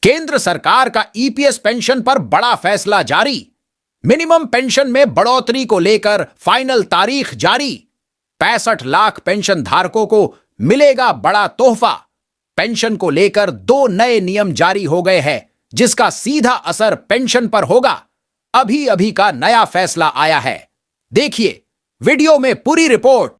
केंद्र सरकार का ईपीएस पेंशन पर बड़ा फैसला जारी। मिनिमम पेंशन में बढ़ोतरी को लेकर फाइनल तारीख जारी। 65 लाख पेंशन धारकों को मिलेगा बड़ा तोहफा। पेंशन को लेकर 2 नए नियम जारी हो गए हैं, जिसका सीधा असर पेंशन पर होगा। अभी अभी का नया फैसला आया है। देखिए वीडियो में पूरी रिपोर्ट।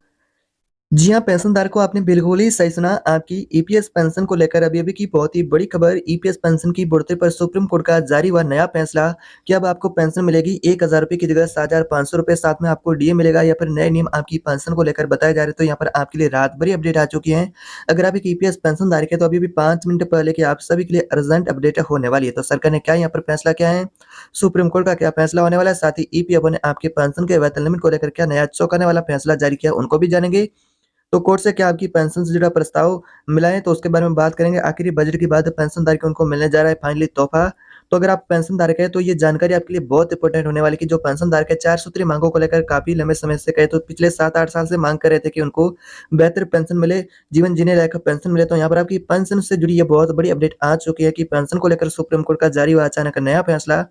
जी हाँ, पेंशनधारक को आपने बिल्कुल ही सही सुना। आपकी ईपीएस पेंशन को लेकर अभी की बहुत ही बड़ी खबर। ईपीएस पेंशन की बढ़ोतरी पर सुप्रीम कोर्ट का जारी हुआ नया फैसला कि अब आपको पेंशन मिलेगी 1000 रुपये की जगह 7500 रुपये, साथ में आपको डीए मिलेगा या फिर नए नियम आपकी पेंशन को लेकर बताए जा रहे हैं। तो यहाँ पर आपके लिए रात भरी अपडेट आ चुकी है। अगर आप एक ईपीएस पेंशन धारक है तो अभी 5 मिनट पहले की आप सभी के लिए अर्जेंट अपडेट होने वाली है। तो सरकार ने क्या यहाँ पर फैसला किया है, सुप्रीम कोर्ट का क्या फैसला होने वाला है, साथ ही ईपीएफओ ने आपके पेंशन के वेतन लिमिट को लेकर क्या नया चौंकाने वाला फैसला जारी किया, उनको भी जानेंगे। तो कोर्ट से क्या आपकी पेंशन से जुड़ा प्रस्ताव मिला है, तो उसके बारे में बात करेंगे। आखिर ये बजट के बाद पेंशनधारक उनको मिलने जा रहा है फाइनली तोहफा। तो अगर आप पेंशनधारक है तो ये जानकारी आपके लिए बहुत इंपॉर्टेंट होने वाली है कि जो पेंशनधारक है 4 सूत्री मांगों को लेकर काफी लंबे समय से कहे तो पिछले 7-8 साल से मांग कर रहे थे कि उनको बेहतर पेंशन मिले, जीवन जीने लायक पेंशन मिले। तो यहाँ पर आपकी पेंशन से जुड़ी ये बहुत बड़ी अपडेट आ चुकी है कि पेंशन को लेकर सुप्रीम कोर्ट का जारी हुआ अचानक नया फैसला।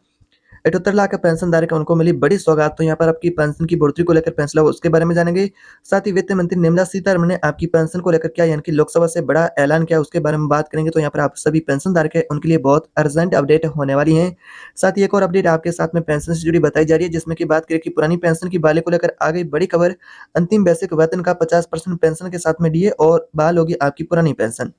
78 लाख पेंशन धारक है उनको मिली बड़ी सौगात। तो यहाँ पर आपकी पेंशन की बढ़ोतरी को लेकर फैसला हुआ, उसके बारे में जानेंगे। साथ ही वित्त मंत्री निर्मला सीतारमण ने आपकी पेंशन को लेकर क्या यानी कि लोकसभा से बड़ा ऐलान किया, उसके बारे में बात करेंगे। तो यहाँ पर आप सभी पेंशन धारक है उनके लिए बहुत अर्जेंट अपडेट होने वाली है। साथ ही एक और अपडेट आपके साथ में पेंशन से जुड़ी बताई जा रही है, जिसमें की बात करें कि पुरानी पेंशन की बहाली को लेकर आ गई बड़ी खबर। अंतिम बेसिक वेतन का 50% पेंशन के साथ में डीए और बहाल होगी आपकी पुरानी पेंशन।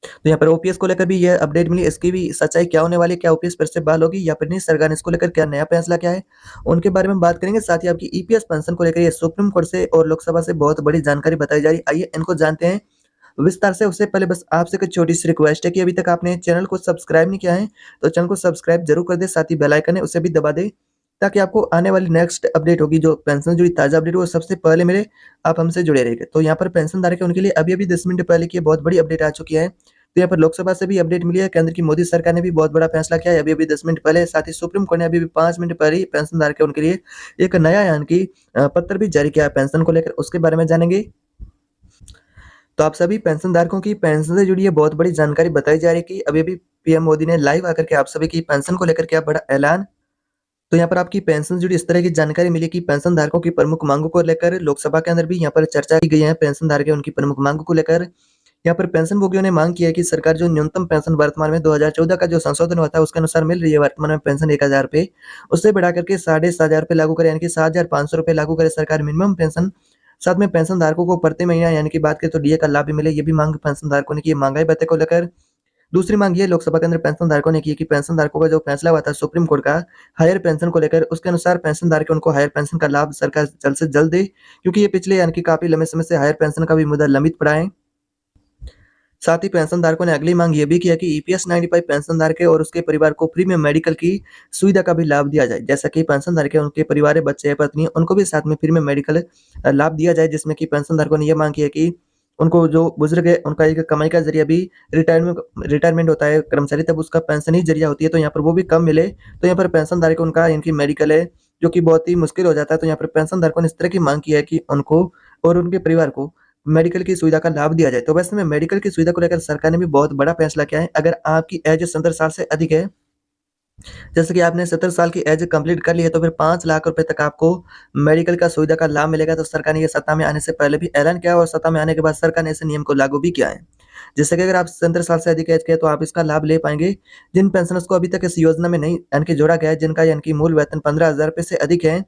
तो यहाँ पर ओपीएस को लेकर भी यह अपडेट मिली, इसकी भी सच्चाई क्या होने वाली है, क्या ओपीएस फिर से बहाल होगी या फिर नहीं, सरकार ने इसको लेकर क्या नया फैसला क्या है, उनके बारे में बात करेंगे। साथ ही आपकी ईपीएस पेंशन को लेकर ये सुप्रीम कोर्ट से और लोकसभा से बहुत बड़ी जानकारी बताई जा रही है। आइए इनको जानते हैं विस्तार से। उससे पहले बस आपसे कुछ छोटी सी रिक्वेस्ट है कि अभी तक आपने चैनल को सब्सक्राइब नहीं किया है तो चैनल को सब्सक्राइब जरूर कर दे, साथ ही बेल आइकन है उसे भी दबा दे, ताकि आपको आने वाली नेक्स्ट अपडेट होगी जो पेंशन जुड़ी ताजा अपडेट वो सबसे पहले मिले, आप हमसे जुड़े रहिए। तो यहाँ पर पेंशन धारक है उनके लिए अभी 10 मिनट पहले की बहुत बड़ी अपडेट आ चुकी है। तो यहाँ पर लोकसभा से भी अपडेट मिली है, केंद्र की मोदी सरकार ने भी बहुत बड़ा फैसला किया है अभी 10 मिनट पहले। साथ ही सुप्रीम कोर्ट ने अभी 5 मिनट पहले ही पेंशन धारक है उनके लिए एक नया यानी कि पत्र भी जारी किया है पेंशन को लेकर, उसके बारे में जानेंगे। तो आप सभी पेंशन धारकों की पेंशन से जुड़ी है बहुत बड़ी जानकारी बताई जा रही है कि अभी पीएम मोदी ने लाइव आकर के आप सभी की पेंशन को लेकर किया बड़ा ऐलान। तो यहाँ पर आपकी पेंशन से जुड़ी इस तरह की जानकारी मिली कि पेंशन धारकों की प्रमुख मांगों को लेकर लोकसभा के अंदर भी यहाँ पर चर्चा की गई है। पेंशन धारक है उनकी प्रमुख मांगों को लेकर यहाँ पर पेंशन भोगियों ने मांग की है कि सरकार जो न्यूनतम पेंशन वर्तमान में 2014 का जो संशोधन हुआ था उसके अनुसार मिल रही है वर्तमान में पेंशन 1000 रुपये, उससे बढ़ा करके 7500 रुपये लागू करे, यानी कि 7500 रुपये लागू करे सरकार मिनिमम पेंशन। साथ में पेंशन धारकों को प्रति महीना यानी कि बात करें तो डीए का लाभ भी मिले, ये भी मांग पेंशन धारकों ने की। महंगाई भत्ते को लेकर दूसरी मांग ये लोकसभा के अंदर पेंशन धारकों ने की कि पेंशन धारकों का जो फैसला हुआ था सुप्रीम कोर्ट का हायर पेंशन को लेकर, उसके अनुसार पेंशन धारक उनको हायर पेंशन का लाभ सरकार जल्द से जल्द दे, क्योंकि ये पिछले यानी कि काफी लंबे समय से हायर पेंशन का भी मुद्दा लंबित पड़ा है। साथ ही पेंशन धारकों ने अगली मांग ये भी किया कि ईपीएस 95 पेंशन धारक और उसके परिवार को फ्री में मेडिकल की सुविधा का भी लाभ दिया जाए। जैसा कि पेंशन धारक उनके परिवार, बच्चे, पत्नी, उनको भी साथ में फ्री में मेडिकल लाभ दिया जाए, जिसमें कि पेंशन धारकों ने यह मांग की है कि उनको जो बुजुर्ग है उनका एक कमाई का जरिया भी रिटायरमेंट होता है कर्मचारी, तब उसका पेंशन ही जरिया होती है, तो यहाँ पर वो भी कम मिले। तो यहाँ पर पेंशन धारक उनका इनकी मेडिकल है जो कि बहुत ही मुश्किल हो जाता है। तो यहाँ पर पेंशन धारकों ने इस तरह की मांग की है कि उनको और उनके परिवार को मेडिकल की सुविधा का लाभ दिया जाए। तो वैसे में मेडिकल की सुविधा को लेकर सरकार ने भी बहुत बड़ा फैसला किया है। अगर आपकी एज 70 साल से अधिक है, जैसे कि आपने 70 साल की एज कंप्लीट कर ली है, तो फिर 5 लाख रुपए तक आपको मेडिकल का सुविधा का लाभ मिलेगा। तो सरकार ने ये सत्ता में आने से पहले भी ऐलान किया और सत्ता में आने के बाद सरकार ने इस नियम को लागू भी किया है। जैसे कि अगर आप 70 साल से अधिक एज के हैं तो आप इसका लाभ ले पाएंगे। जिन पेंशनर्स को अभी तक इस योजना में नहीं यानी कि जोड़ा गया है, जिनका यानी कि मूल वेतन 15,000 रुपये से अधिक है,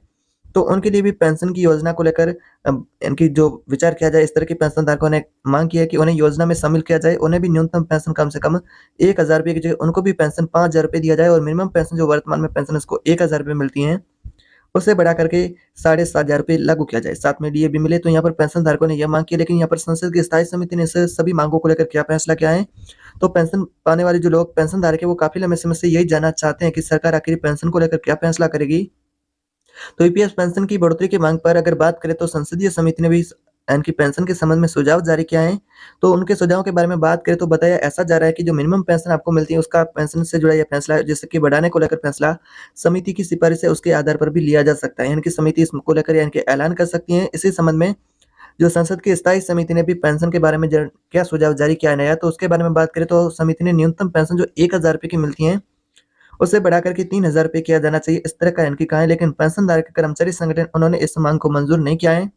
तो उनके लिए भी पेंशन की योजना को लेकर इनकी जो विचार किया जाए। इस तरह के पेंशन धारकों ने मांग की है कि उन्हें योजना में शामिल किया जाए, उन्हें भी न्यूनतम पेंशन कम से कम 1000 रुपये की जगह उनको भी पेंशन 5000 रुपये दिया जाए, और मिनिमम पेंशन जो वर्तमान में पेंशन को 1000 रुपये मिलती है उसे बढ़ा करके 7500 रुपये लागू किया जाए, साथ में डीए भी मिले। तो यहाँ पर पेंशन धारकों ने यह मांग की, लेकिन यहाँ पर संसद की स्थायी समिति ने इस सभी मांगों को लेकर क्या फैसला किया है। तो पेंशन पाने वाले जो लोग पेंशन धारक है वो काफी लंबे समय से यही जानना चाहते हैं कि सरकार आखिर पेंशन को लेकर क्या फैसला करेगी। तो ईपीएस पेंशन की बढ़ोतरी की मांग पर अगर बात करें तो संसदीय समिति ने भी इनकी पेंशन के संबंध में सुझाव जारी किया है। तो उनके सुझावों के बारे में बात करें तो बताया ऐसा जा रहा है कि जो मिनिमम पेंशन आपको मिलती है उसका पेंशन से जुड़ा यह फैसला है, जैसे कि बढ़ाने को लेकर फैसला समिति की सिफारिश है उसके आधार पर भी लिया जा सकता है, यानी कि समिति इसको लेकर यानी कि ऐलान कर सकती है। इसी संबंध में जो संसद की स्थायी समिति ने भी पेंशन के बारे में क्या सुझाव जारी किया है नया, तो उसके बारे में बात करें तो समिति ने न्यूनतम पेंशन जो 1,000 रुपए की मिलती है, उसे बढ़ाकर के 3,000 रुपए किया जाना चाहिए, इस तरह का इनकी कहा है। लेकिन पेंशनधारक कर्मचारी संगठन उन्होंने इस मांग को मंजूर नहीं किया है।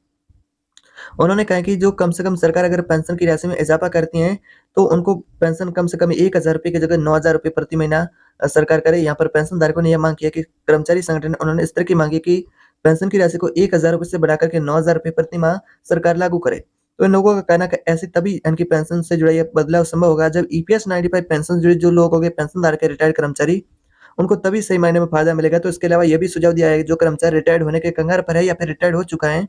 उन्होंने कहा कि जो कम से कम सरकार अगर पेंशन की राशि में इजाफा करती है, तो उनको पेंशन कम से कम 1,000 रुपए की जगह 9,000 रुपए प्रति महीना सरकार करे। यहाँ पर पेंशनधारकों ने यह मांग किया कि कर्मचारी संगठन उन्होंने इस तरह की मांग की कि पेंशन की राशि को 1,000 रुपए से बढ़ाकर के 9,000 रुपए प्रति माह सरकार लागू करे। तो इन लोगों का कहना है कि ऐसे तभी इनकी पेंशन से जुड़ा ये बदलाव संभव होगा जब ईपीएस 95 पेंशन से जुड़े जो लोग हो गए पेंशनधारक है, रिटायर्ड कर्मचारी, उनको तभी सही मायने में फायदा मिलेगा। तो इसके अलावा ये भी सुझाव दिया है जो कर्मचारी रिटायर्ड होने के कगार पर है या फिर रिटायर्ड हो चुका है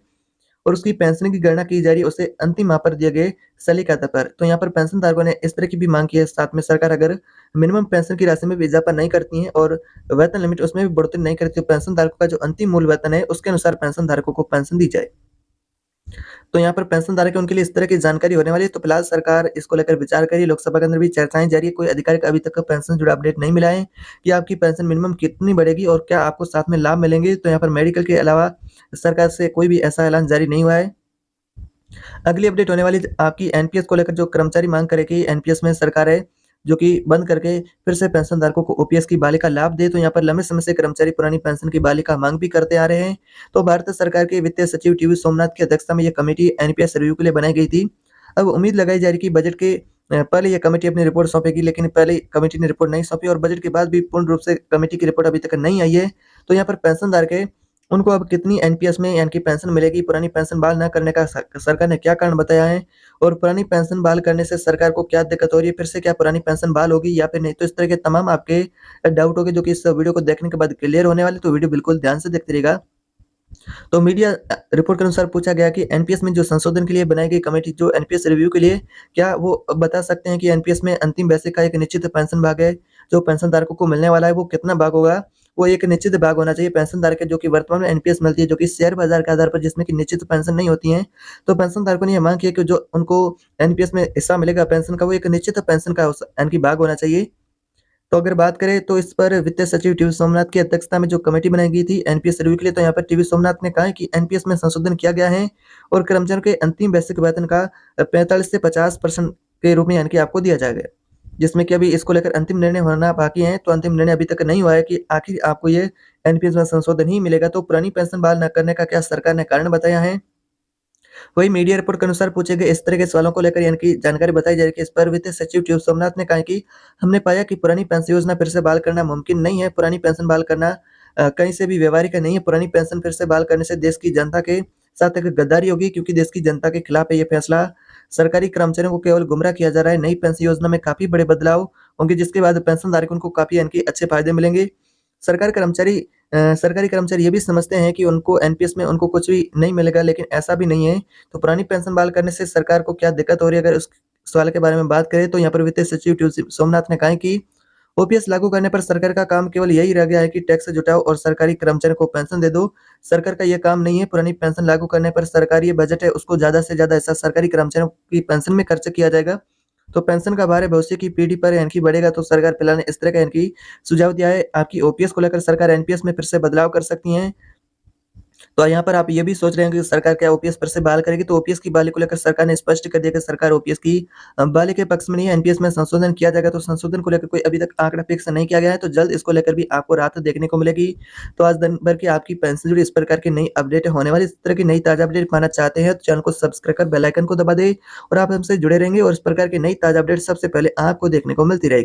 और उसकी पेंशन की गणना की जा रही है उसे अंतिम माह पर दिए गए सलीके के आधार पर। तो यहाँ पर पेंशनधारकों ने इस तरह की भी मांग की है। साथ में सरकार अगर मिनिमम पेंशन की राशि में भी इजाफा नहीं करती है और वेतन लिमिट उसमें भी बढ़ोतरी नहीं करती, तो पेंशनधारकों का जो अंतिम मूल वेतन है उसके अनुसार पेंशनधारकों को पेंशन दी जाए। तो यहाँ पर पेंशनधारक है उनके लिए इस तरह की जानकारी होने वाली है। तो फिलहाल सरकार इसको लेकर विचार कर रही है। लोकसभा के अंदर भी चर्चाएं जारी है। कोई आधिकारिक अभी तक पेंशन से जुड़ा अपडेट नहीं मिला है कि आपकी पेंशन मिनिमम कितनी बढ़ेगी और क्या आपको साथ में लाभ मिलेंगे। तो यहाँ पर मेडिकल के अलावा सरकार से कोई भी ऐसा ऐलान जारी नहीं हुआ है। अगली अपडेट होने वाली आपकी एनपीएस को लेकर जो कर्मचारी मांग करेगी एनपीएस में सरकार है जो कि बंद करके फिर से पेंशनधारकों को ओपीएस की बहाली का लाभ दे। तो यहाँ पर लंबे समय से कर्मचारी पुरानी पेंशन की बहाली का मांग भी करते आ रहे हैं। तो भारत सरकार के वित्तीय सचिव टीवी सोमनाथ की अध्यक्षता में यह कमेटी एनपीएस रिव्यू के लिए बनाई गई थी। अब उम्मीद लगाई जा रही कि बजट के पहले यह कमेटी अपनी रिपोर्ट सौंपेगी, लेकिन पहले कमेटी ने रिपोर्ट नहीं सौंपी और बजट के बाद भी पूर्ण रूप से कमेटी की रिपोर्ट अभी तक नहीं आई है। तो यहाँ पर पेंशनधारक है उनको अब कितनी एनपीएस में यानी कि पेंशन मिलेगी, पुरानी पेंशन बहाल न करने का सरकार ने क्या कारण बताया है और पुरानी पेंशन बहाल करने से सरकार को क्या दिक्कत हो रही है, फिर से क्या पुरानी पेंशन बहाल होगी या फिर नहीं। तो इस तरह के तमाम आपके डाउट होंगे जो कि इस वीडियो को देखने के बाद क्लियर होने वाले। तो वीडियो बिल्कुल ध्यान से देखते रहिएगा। तो मीडिया रिपोर्ट के अनुसार पूछा गया कि एनपीएस में जो संशोधन के लिए बनाई गई कमेटी जो एनपीएस रिव्यू के लिए क्या वो बता सकते हैं कि एनपीएस में अंतिम बेसिक का एक निश्चित पेंशन भाग है जो पेंशनधारकों को मिलने वाला है, वो कितना भाग होगा। वो एक निश्चित भाग होना चाहिए पेंशनधारक जो कि वर्तमान में एनपीएस मिलती है जो कि शेयर बाजार के आधार पर जिसमें कि निश्चित पेंशन नहीं होती है। तो पेंशनधारकों ने यह मांग की है कि जो उनको एनपीएस में हिस्सा मिलेगा पेंशन का, वो एक निश्चित पेंशन का यानी भाग होना चाहिए। तो अगर बात करें तो इस पर वित्त सचिव टीवी सोमनाथ की अध्यक्षता में जो कमेटी बनाई गई थी एनपीएस रिव्यू के लिए, तो यहाँ पर टीवी सोमनाथ ने कहा है कि एनपीएस में संशोधन किया गया है और कर्मचारियों के अंतिम बेसिक वेतन का 45 से 50% के रूप में यानी कि आपको दिया जाएगा, जिसमें कि अभी इसको लेकर अंतिम निर्णय होना बाकी है। तो अंतिम निर्णय अभी तक नहीं हुआ है कि आखिर आपको ये एनपीएस में संशोधन ही मिलेगा। तो पुरानी पेंशन बहाल न करने का क्या सरकार ने कारण बताया है। वही मीडिया रिपोर्ट के अनुसार पूछे गए इस तरह के सवालों को लेकर यानी कि जानकारी बताई जा रही है कि इस पर वित्त सचिव टीवी सोमनाथ ने कहा कि हमने पाया कि पुरानी पेंशन योजना फिर से बहाल करना मुमकिन नहीं है। पुरानी पेंशन बहाल करना कहीं से भी व्यवहारिक नहीं है। पुरानी पेंशन फिर से बहाल करने से देश की जनता के साथ एक गद्दारी होगी क्योंकि देश की जनता के खिलाफ है ये फैसला। सरकारी कर्मचारियों को केवल गुमराह किया जा रहा है। नई पेंशन योजना में काफी बड़े बदलाव होंगे जिसके बाद पेंशनधारकों को काफी यानी कि अच्छे फायदे मिलेंगे। सरकारी कर्मचारी ये भी समझते हैं कि उनको एनपीएस में उनको कुछ भी नहीं मिलेगा, लेकिन ऐसा भी नहीं है। तो पुरानी पेंशन बहाल करने से सरकार को क्या दिक्कत हो रही है, अगर उस सवाल के बारे में बात करें तो यहाँ पर वित्त सचिव टीवी सोमनाथ ने कहा है कि ओपीएस लागू करने पर सरकार का काम केवल यही रह गया है कि टैक्स जुटाओ और सरकारी कर्मचारियों को पेंशन दे दो। सरकार का यह काम नहीं है। पुरानी पेंशन लागू करने पर सरकारी बजट है उसको ज्यादा से ज्यादा हिस्सा सरकारी कर्मचारियों की पेंशन में खर्च किया जाएगा। तो पेंशन का भार है भविष्य की पीढ़ी पर यानी कि बढ़ेगा। तो सरकार फिलहाल ने इस तरह का यानी कि सुझाव दिया है। आपकी ओपीएस को लेकर सरकार एनपीएस में फिर से बदलाव कर सकती है। तो यहाँ पर आप ये भी सोच रहे हैं कि सरकार क्या ओपीएस फिर से बहाल करेगी, तो ओपीएस की बहाली को लेकर सरकार ने स्पष्ट कर दिया कि सरकार ओपीएस की बहाली के पक्ष में नहीं है। एनपीएस में संशोधन किया जाएगा। तो संशोधन को लेकर कोई अभी तक आंकड़ा फिक्स नहीं किया गया है, तो जल्द इसको लेकर भी आपको राहत देखने को मिलेगी। तो आज दिन भर की आपकी पेंशन जुड़ी इस प्रकार की नई अपडेट होने वाली। इस तरह की नई ताजा अपडेट पाना चाहते हैं तो चैनल को सब्सक्राइब कर बेल आइकन को दबा दे और आप हमसे जुड़े रहेंगे और इस प्रकार की नई ताजा अपडेट सबसे पहले आपको देखने को मिलती रहेगी।